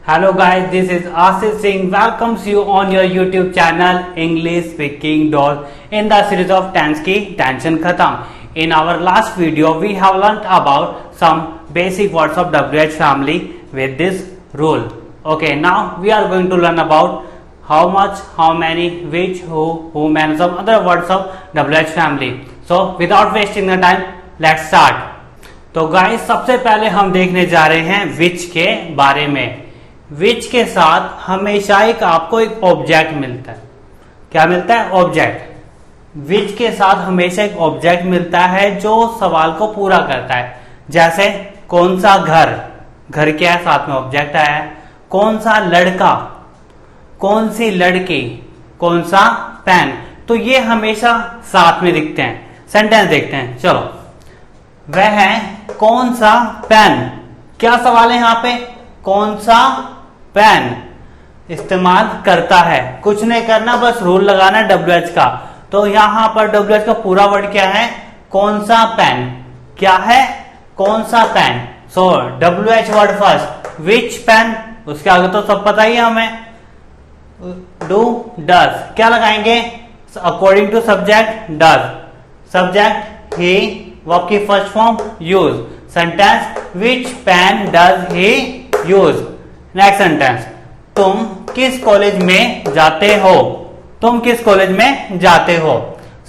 Hello guys, this is Asif Singh. Welcomes you on your YouTube channel English Speaking Dolls in the series of tense की tension खत्म. In our last video, we have learnt about some basic words of WH family with this rule. Okay, now we are going to learn about how much, how many, which, who, and some other words of WH family. So without wasting the time, let's start. तो guys सबसे पहले हम देखने जा रहे हैं विच के बारे में. विच के साथ हमेशा आपको एक ऑब्जेक्ट मिलता है. क्या मिलता है? ऑब्जेक्ट. विच के साथ हमेशा एक ऑब्जेक्ट मिलता है जो सवाल को पूरा करता है. जैसे कौन सा घर, घर क्या है, साथ में ऑब्जेक्ट आया है. कौन सा लड़का, कौन सी लड़की, कौन सा पेन, तो ये हमेशा साथ में दिखते हैं. सेंटेंस देखते हैं. चलो, वह है कौन सा पेन. क्या सवाल है यहाँ पे? कौन सा पेन इस्तेमाल करता है. कुछ नहीं करना, बस रूल लगाना है WH का. तो यहां पर WH का पूरा वर्ड क्या है? कौन सा पेन. क्या है? कौन सा पेन. सो WH वर्ड फर्स्ट. विच पेन, उसके आगे तो सब पता ही है हमें. डू, डज, क्या लगाएंगे? According to subject does. Subject he, verb की first form use. Sentence which pen does he use. Next sentence, तुम किस कॉलेज में जाते हो. तुम किस कॉलेज में जाते हो.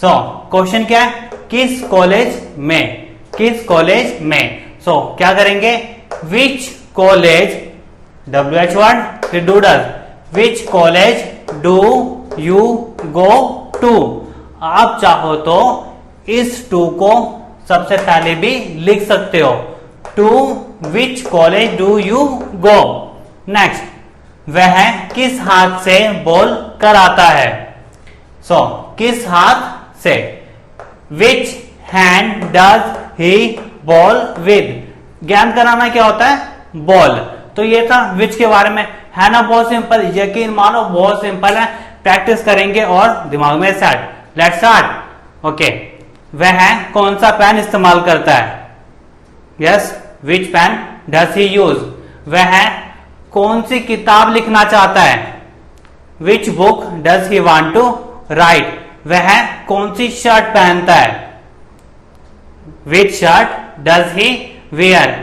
सो क्वेश्चन क्या है? किस कॉलेज में, किस कॉलेज में. सो क्या करेंगे? विच कॉलेज, WH वर्ड, फिर do does. Which college do you go to. आप चाहो तो इस टू को सबसे पहले भी लिख सकते हो. To which college do you go. Next, वह किस हाथ से बॉल कराता है. सो किस हाथ से. Which hand does he bowl with. Game कराना क्या होता है? बॉल. तो ये था विच के बारे में, है ना. बहुत सिंपल, यकीन मानो बहुत सिंपल है. प्रैक्टिस करेंगे और दिमाग में सेट. Let's start. ओके, वह कौन सा पेन इस्तेमाल करता है. Yes, which pen does he use. वह कौन सी किताब लिखना चाहता है. Which book does he want to write. वह कौन सी शर्ट पहनता है. Which shirt does he wear.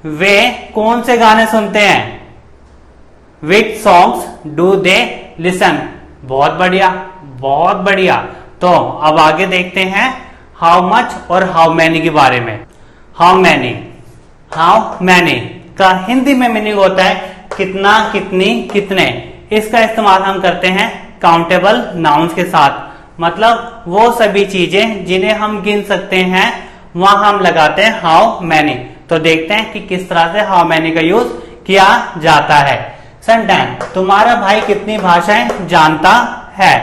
वे कौन से गाने सुनते हैं. Which songs do they listen. बहुत बढ़िया, बहुत बढ़िया. तो अब आगे देखते हैं हाउ मच और हाउ मैनी के बारे में. हाउ मैनी, हाउ मैनी का हिंदी में मीनिंग होता है कितना, कितनी, कितने. इसका इस्तेमाल हम करते हैं काउंटेबल नाउन्स के साथ. मतलब वो सभी चीजें जिन्हें हम गिन सकते हैं वहां हम लगाते हैं हाउ मैनी. तो देखते हैं कि किस तरह से हाउ मैनी का यूज किया जाता है. सेंटेंस, तुम्हारा भाई कितनी भाषाएं जानता है.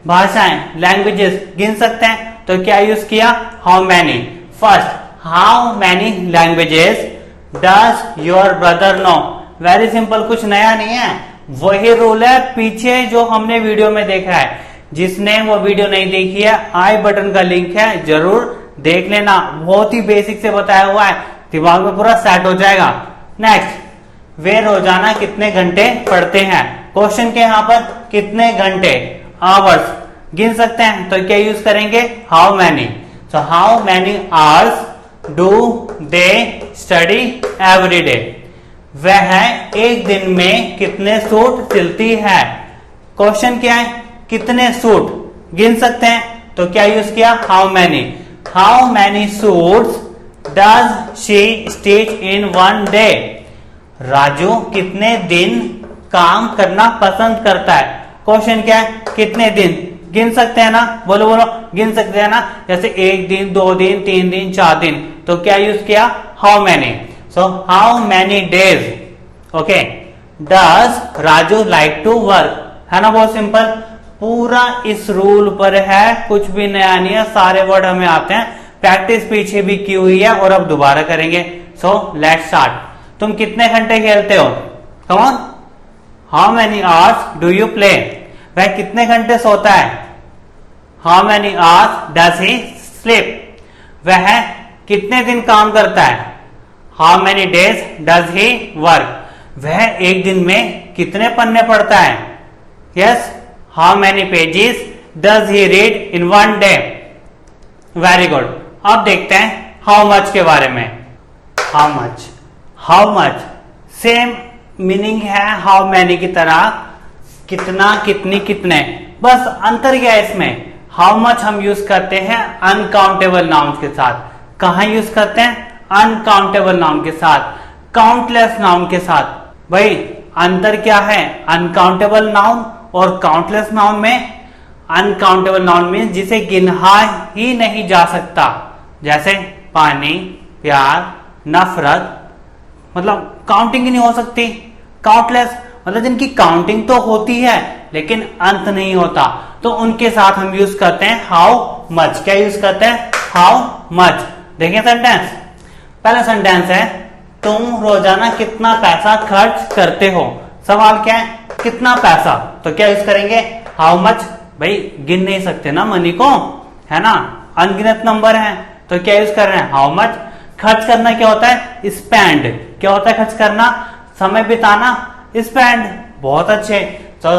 भाषाएं, लैंग्वेजेस गिन सकते हैं. तो क्या यूज किया? How many. First, how many languages does your brother know. Very simple, कुछ नया नहीं है. वही रूल है पीछे जो हमने वीडियो में देखा है. जिसने वो वीडियो नहीं देखी है, आई बटन का लिंक है, जरूर देख लेना. बहुत ही बेसिक से बताया हुआ है, दिमाग में पूरा सेट हो जाएगा. नेक्स्ट, वे रोजाना कितने घंटे पढ़ते हैं. क्वेश्चन के यहाँ पर कितने घंटे, आवर्स गिन सकते हैं. तो क्या यूज करेंगे? How many. So how many hours do they study every day. वह एक दिन में कितने सूट सिलती है. क्वेश्चन क्या है? कितने सूट गिन सकते हैं. तो क्या यूज किया? How many. How many suits does she stitch in one day. Raju कितने दिन काम करना पसंद करता है. क्वेश्चन क्या है? कितने दिन. गिन सकते हैं ना. बोलो बोलो, गिन सकते हैं ना. जैसे एक दिन, 2 दिन, 3 दिन, 4 दिन. तो क्या यूज किया? How many. So how many days, okay, does Raju like to work. है ना. बहुत सिंपल, पूरा इस रूल पर है, कुछ भी नया नहीं है. सारे वर्ड हमें आते हैं. प्रैक्टिस पीछे भी की हुई है और अब दोबारा करेंगे. So let's start. तुम कितने घंटे खेलते हो. Come on. How many hours do you play. वह कितने घंटे सोता है. How many hours does he sleep. वह कितने दिन काम करता है. How many days does he work. वह एक दिन में कितने पन्ने पढ़ता है? Yes, how many pages does he read in one day? Very good. अब देखते हैं हाउ मच के बारे में। हाउ मच सेम मीनिंग है हाउ मैनी की तरह, कितना, कितनी, कितने। बस अंतर क्या है इसमें? हाउ मच हम यूज करते हैं अनकाउंटेबल नाउन के साथ। कहां यूज करते हैं? अनकाउंटेबल नाउन के साथ, काउंटलेस नाउन के साथ। भाई अंतर क्या है अनकाउंटेबल नाउन और काउंटलेस नाउन में? अनकाउंटेबल नाउन में जिसे गिना ही नहीं जा सकता, जैसे पानी, प्यार, नफरत, मतलब काउंटिंग ही नहीं हो सकती। काउंटलेस मतलब जिनकी काउंटिंग तो होती है लेकिन अंत नहीं होता, तो उनके साथ हम यूज करते हैं हाउ मच। क्या यूज करते हैं? How much. देखिए सेंटेंस, पहला सेंटेंस है तुम रोजाना कितना पैसा खर्च करते हो। सवाल क्या है? कितना पैसा। तो क्या यूज करेंगे? How much. भाई गिन नहीं सकते ना मनी को, है ना, अनगिनत नंबर है, तो क्या यूज कर रहे हैं? How much. खर्च करना क्या होता है? स्पेंड। क्या होता है खर्च करना? समय बिताना, स्पेंड। बहुत अच्छे। तो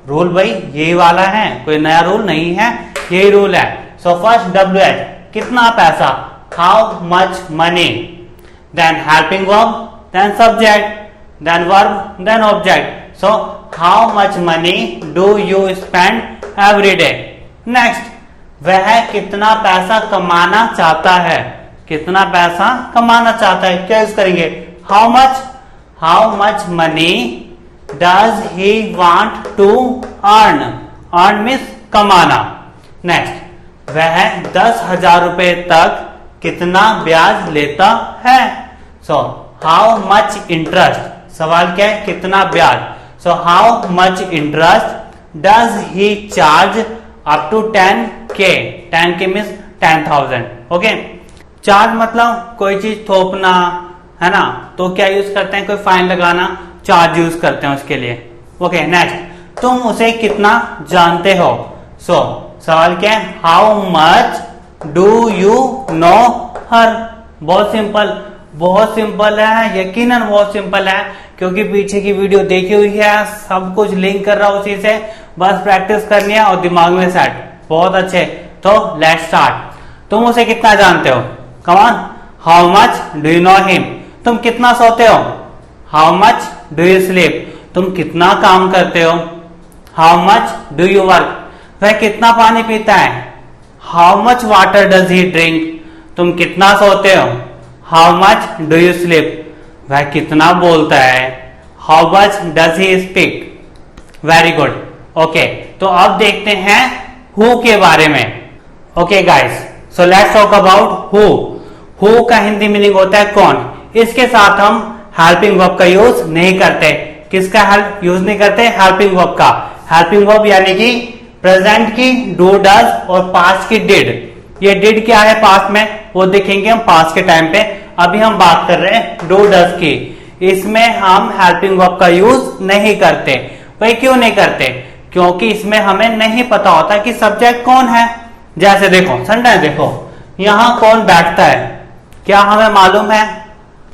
रूल भाई यही वाला है, कोई नया रूल नहीं है, यही रूल है। सो फर्स्ट WH कितना पैसा, how much money, then helping verb, then subject, then verb, then object. So how much money do you spend every day. Next, वह कितना पैसा कमाना चाहता है। कितना पैसा कमाना चाहता है, क्या यूज करेंगे? How much. How much money does he want to earn. Earn means कमाना। नेक्स्ट, वह 10,000 रुपए तक कितना ब्याज लेता है। So how much interest. सवाल क्या है? कितना ब्याज। So how much interest does he charge up to 10K। 10K means 10,000। Okay, charge मतलब कोई चीज थोपना, है ना, तो क्या यूज करते हैं? कोई फाइन लगाना, चार्ज यूज करते हैं उसके लिए। ओके, नेक्स्ट, तुम उसे कितना जानते हो। सो सवाल क्या है? How much do you know her. बहुत सिंपल, बहुत सिंपल है, यकीनन बहुत सिंपल है, क्योंकि पीछे की वीडियो देखी हुई है, सब कुछ लिंक कर रहा हूं उसी से, बस प्रैक्टिस करनी है और दिमाग में सेट। बहुत अच्छे। तो लेट्स स्टार्ट। तुम उसे कितना जानते हो? Come on. How much do you know him. तुम कितना सोते हो? How much do you sleep. तुम कितना काम करते हो? How much do you work. वह कितना पानी पीता है? How much water does he drink. तुम कितना सोते हो? How much do you sleep. वह कितना बोलता है? How much does he speak. Very good. Okay, तो अब देखते हैं हु के बारे में। Okay guys, so let's talk about who. Who का हिंदी मीनिंग होता है कौन। इसके साथ हम हेल्पिंग वर्ब का यूज नहीं करते। किसका हेल्प यूज नहीं करते? हेल्पिंग वर्ब का। हेल्पिंग वर्ब यानी कि प्रेजेंट की डू डज और पास्ट की डिड। ये डिड क्या है पास्ट में, वो देखेंगे हम पास्ट के टाइम पे। अभी हम बात कर रहे हैं डू डज की। इसमें हम हेल्पिंग वर्ब का यूज नहीं करते। भाई क्यों नहीं करते? क्योंकि इसमें हमें नहीं पता होता कि सब्जेक्ट कौन है। जैसे देखो सेंटेंस देखो, यहां कौन बैठता है, क्या हमें मालूम है?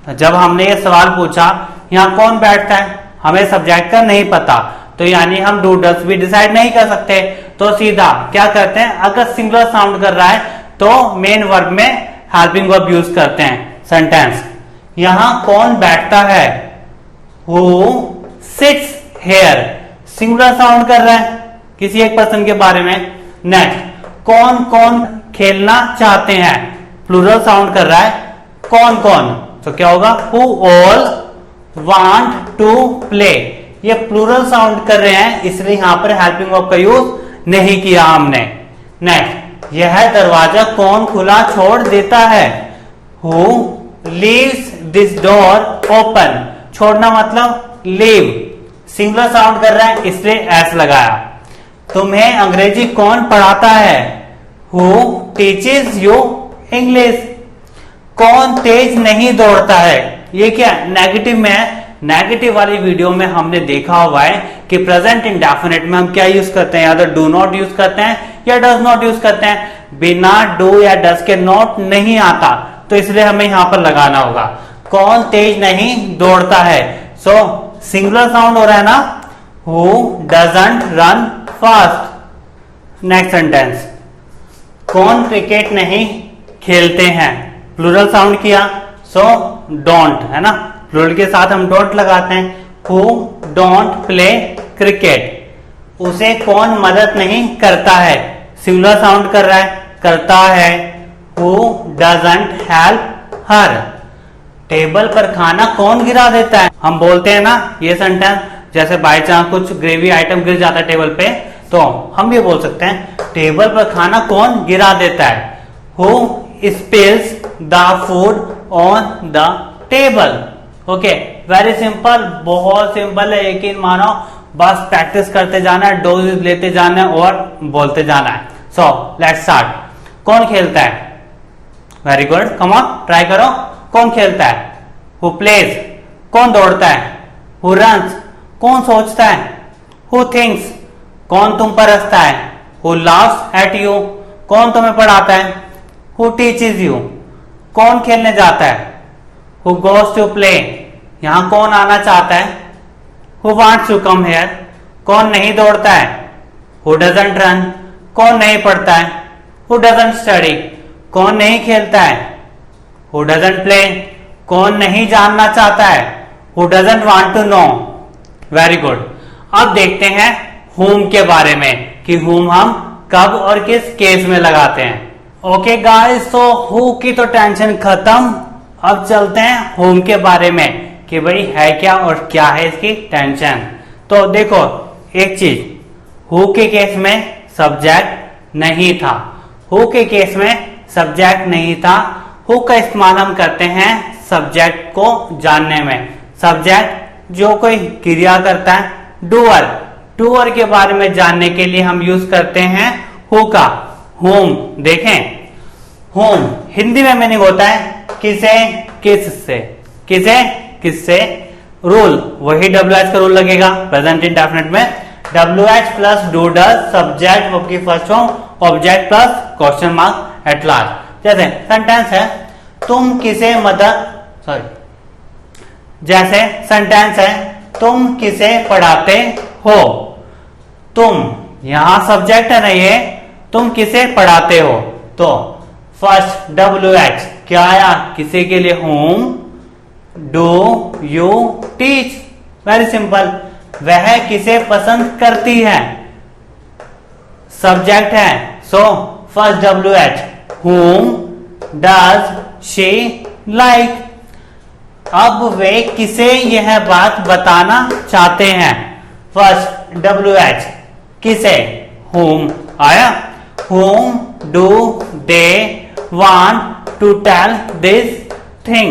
जब हमने ये सवाल पूछा यहां कौन बैठता है, हमें सब्जेक्ट का नहीं पता, तो यानी हम डू डज भी डिसाइड नहीं कर सकते। तो सीधा क्या करते हैं, अगर सिंगुलर साउंड कर रहा है तो मेन वर्ब में हेल्पिंग वर्ब यूज करते हैं। सेंटेंस, यहां कौन बैठता है, who sits here. Singular sound कर रहा है किसी एक पर्सन के बारे में। नेक्स्ट, कौन कौन खेलना चाहते हैं, प्लूरल साउंड कर रहा है, कौन कौन, तो क्या होगा, who all want to play. ये प्लूरल साउंड कर रहे हैं, इसलिए यहां पर हेल्पिंग वर्ब का यूज नहीं किया हमने। नेक्स्ट, यह दरवाजा कौन खुला छोड़ देता है, who leaves this door open. छोड़ना मतलब लीव, सिंगुलर साउंड कर रहा है इसलिए एस लगाया। तुम्हें अंग्रेजी कौन पढ़ाता है, हु टीचेस यू इंग्लिश। कौन तेज नहीं दौड़ता है, ये क्या नेगेटिव में है। नेगेटिव वाली वीडियो में हमने देखा हुआ है कि प्रेजेंट इंडेफिनिट में हम क्या यूज करते हैं, या तो डू नॉट यूज करते हैं या डज नॉट यूज करते हैं। बिना डू या डज के नॉट नहीं आता, तो इसलिए हमें यहां पर लगाना होगा। कौन तेज नहीं दौड़ता है, सो सिंगुलर साउंड हो रहा है ना, who doesn't run fast. Next sentence, कौन क्रिकेट नहीं खेलते हैं, प्लूरल साउंड किया, सो डोंट है ना, प्लूरल के साथ हम डोंट लगाते हैं। हु डोंट प्ले क्रिकेट, उसे कौन मदद नहीं करता है, सिंगुलर साउंड कर रहा है, करता है। Who doesn't help her, table पर खाना कौन गिरा देता है, हम बोलते हैं ना ये सेंटेंस, जैसे बाय चांस कुछ ग्रेवी आइटम गिर जाता है टेबल पे, तो हम ये बोल सकते हैं टेबल पर खाना कौन गिरा देता है। Who spills the food on the table. Okay, very simple, बहुत सिंपल है, यकीन मानो, बस प्रैक्टिस करते जाना है, डोजेस लेते जाना है और बोलते जाना है। So let's start. कौन खेलता है, very good, come on try करो। कौन खेलता है, हु प्लेज, कौन दौड़ता है, हु रन्स, कौन सोचता है, हु थिंक्स, कौन तुम पर हंसता है, हु लाफ्स एट यू, कौन तुम्हें पढ़ाता है, हु टीचेस यू, कौन खेलने जाता है, हु गोज टू प्ले, यहां कौन आना चाहता है, who wants to come here, कौन नहीं दौड़ता है, हु डजंट रन, कौन नहीं पढ़ता है, हु डजंट स्टडी, कौन नहीं खेलता है, हु डजंट प्ले, कौन नहीं जानना चाहता है, who doesn't want to know. Very good. अब देखते हैं whom के बारे में कि whom हम कब और किस केस में लगाते हैं। ओके गाइस, तो who की तो टेंशन खत्म, अब चलते हैं whom के बारे में कि भाई है क्या और क्या है इसकी टेंशन। तो देखो एक चीज, who के केस में सब्जेक्ट नहीं था, who के केस में सब्जेक्ट नहीं था, who का इस्तेमाल हम करते हैं सब्जेक्ट को जानने में। सब्जेक्ट जो कोई क्रिया करता है, डूअर, डूअर के बारे में जानने के लिए हम यूज करते हैं हु का। होम देखें, होम हिंदी में मीनिंग होता है किसे किससे, किसे किससे। रूल वही WH का रूल लगेगा प्रेजेंट इंडेफिनिट में, WH plus do does, subject verb की first form, object plus question mark at last. जैसे सेंटेंस है, तुम किसे मदद, सॉरी, जैसे सेंटेंस है, तुम किसे पढ़ाते हो, तुम यहां सब्जेक्ट है ना, ये तुम किसे पढ़ाते हो, तो फर्स्ट WH क्या आया, किसे के लिए, whom do you teach. Very simple, वह किसे पसंद करती है, सब्जेक्ट है, so first WH whom does she like. अब वे किसे यह बात बताना चाहते हैं, फर्स्ट WH किसे, whom आया, whom do they want to tell this thing,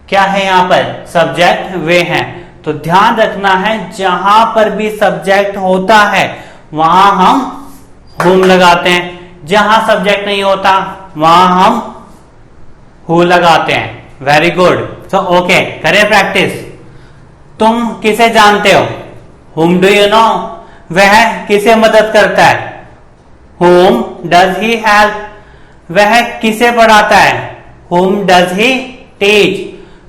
क्या है यहां पर, सब्जेक्ट वे हैं। तो ध्यान रखना है जहां पर भी सब्जेक्ट होता है वहां हम whom लगाते हैं, जहां सब्जेक्ट नहीं होता वहां हम who लगाते हैं। Very good. सो ओके, करें प्रैक्टिस। तुम किसे जानते हो, whom do you know, वह किसे मदद करता है, whom does he help, वह किसे पढ़ाता है, whom does he teach,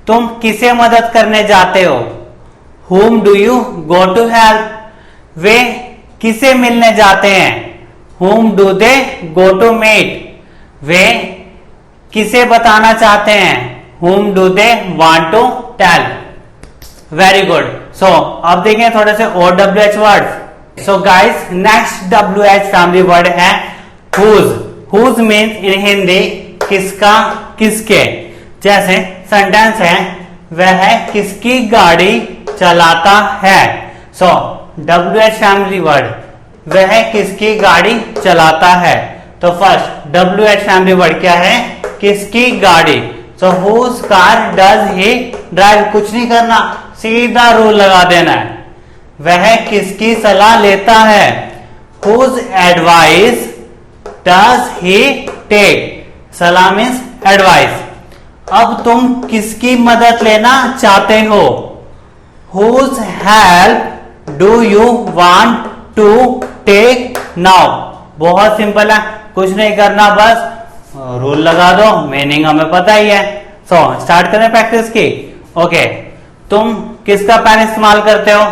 तुम किसे मदद करने जाते हो, whom do you go to help, वे किसे मिलने जाते हैं, whom do they go to meet, वे किसे बताना चाहते हैं, whom do they want to tell। Very good. So अब देखें थोड़े से और WH वर्ड। So guys, next WH family word है whose। whose means in Hindi किसका, किसके। जैसे सेंटेंस है, वह किसकी गाड़ी चलाता है, सो WH फैमिली वर्ड, वह किसकी गाड़ी चलाता है। तो फर्स्ट WH फैमिली वर्ड क्या है, किसकी गाड़ी। सो whose car does he drive, कुछ नहीं करना, सीधा रूल लगा देना है, वह किसकी सलाह लेता है, whose advice does he take, सलाह मीन्स एडवाइस। अब तुम किसकी मदद लेना चाहते हो, whose help do you want to take now। बहुत सिंपल है, कुछ नहीं करना, बस रूल लगा दो, मीनिंग हमें पता ही है। सो स्टार्ट करें प्रैक्टिस की। ओके, तुम किसका पेन इस्तेमाल करते हो?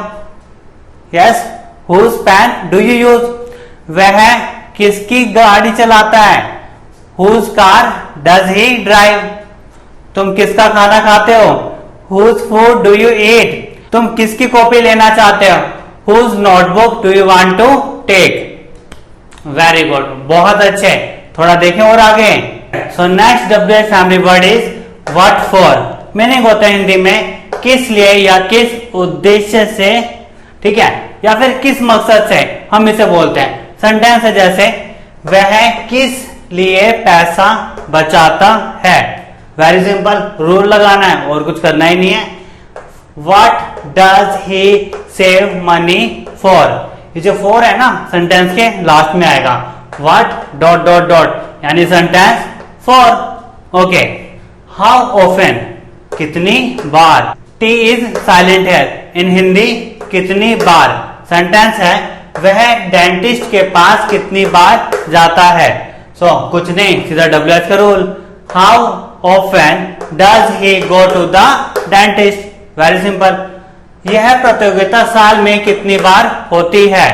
Yes, whose pen do you use? वह किसकी गाड़ी चलाता है? Whose car does he drive? तुम किसका खाना खाते हो? Whose food do you eat? तुम किसकी कॉपी लेना चाहते हो? Whose notebook do you want to take? Very good, बहुत अच्छे। थोड़ा देखें और आगे। So next WH family word is what for. Meaning होता है हिंदी में किस लिए या किस उद्देश्य से, ठीक है, या फिर किस मकसद से हम इसे बोलते हैं। सेंटेंस है जैसे वह किस लिए पैसा बचाता है। वेरी सिंपल, रूल लगाना है और कुछ करना ही नहीं है। What does he save money for? ये जो फॉर है ना सेंटेंस के लास्ट में आएगा। व्हाट डॉट डॉट डॉट यानी sentence for. Okay, how often कितनी बार? टी इज साइलेंट है इन हिंदी कितनी बार। सेंटेंस है वह डेंटिस्ट के पास कितनी बार जाता है। सो कुछ नहीं, सीधा WH का रूल। How often does he go to the dentist? Very simple, यह प्रतियोगिता साल में कितनी बार होती है।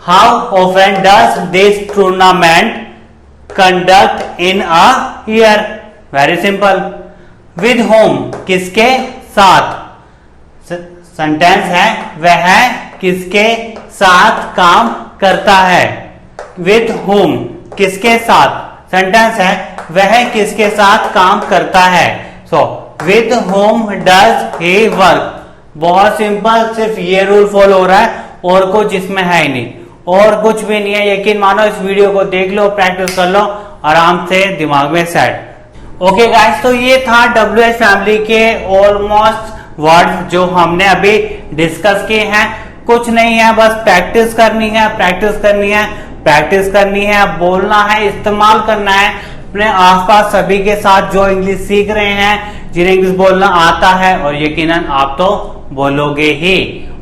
How often does this tournament conduct in a year? Very simple, with whom किसके साथ। सेंटेंस है वह किसके साथ काम करता है। विद होम किसके साथ। सेंटेंस है वह किसके साथ काम करता है। So with home does he work. बहुत सिंपल, सिर्फ ये रूल फॉलो हो रहा है और कुछ इसमें है ही नहीं, और कुछ भी नहीं है। यकीन मानो, इस वीडियो को देख लो, प्रैक्टिस कर लो आराम से दिमाग में सेट। ओके गाइस, तो ये था WH फैमिली के ऑलमोस्ट वर्ड जो हमने अभी डिस्कस किए हैं। कुछ नहीं है, बस प्रैक्टिस करनी है, प्रैक्टिस करनी है, प्रैक्टिस करनी है, बोलना है, इस्तेमाल करना है अपने आसपास सभी के साथ जो इंग्लिश सीख रहे हैं, जिन्हें इंग्लिश बोलना आता है, और यकीनन आप तो बोलोगे ही।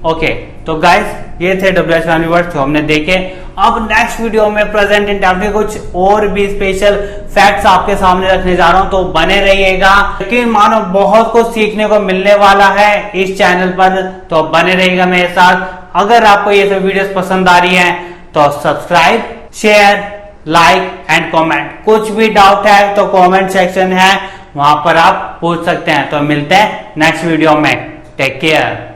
ओके, तो गाइस ये थे WH फैमिली वर्ड्स जो हमने देखे। अब नेक्स्ट वीडियो में प्रेजेंट इंडेफिनिट के कुछ और भी स्पेशल फैक्ट्स आपके सामने रखने जा रहा हूं, तो बने रहिएगा। यकीन मानो बहुत कुछ सीखने को मिलने वाला है इस चैनल पर, तो बने रहिएगा मेरे साथ। अगर आपको ये सब वीडियोस पसंद आ रही है तो subscribe, share, like and comment. कुछ भी डाउट है तो कमेंट सेक्शन है, वहां पर आप पूछ सकते हैं। तो मिलते हैं नेक्स्ट वीडियो में। Take care.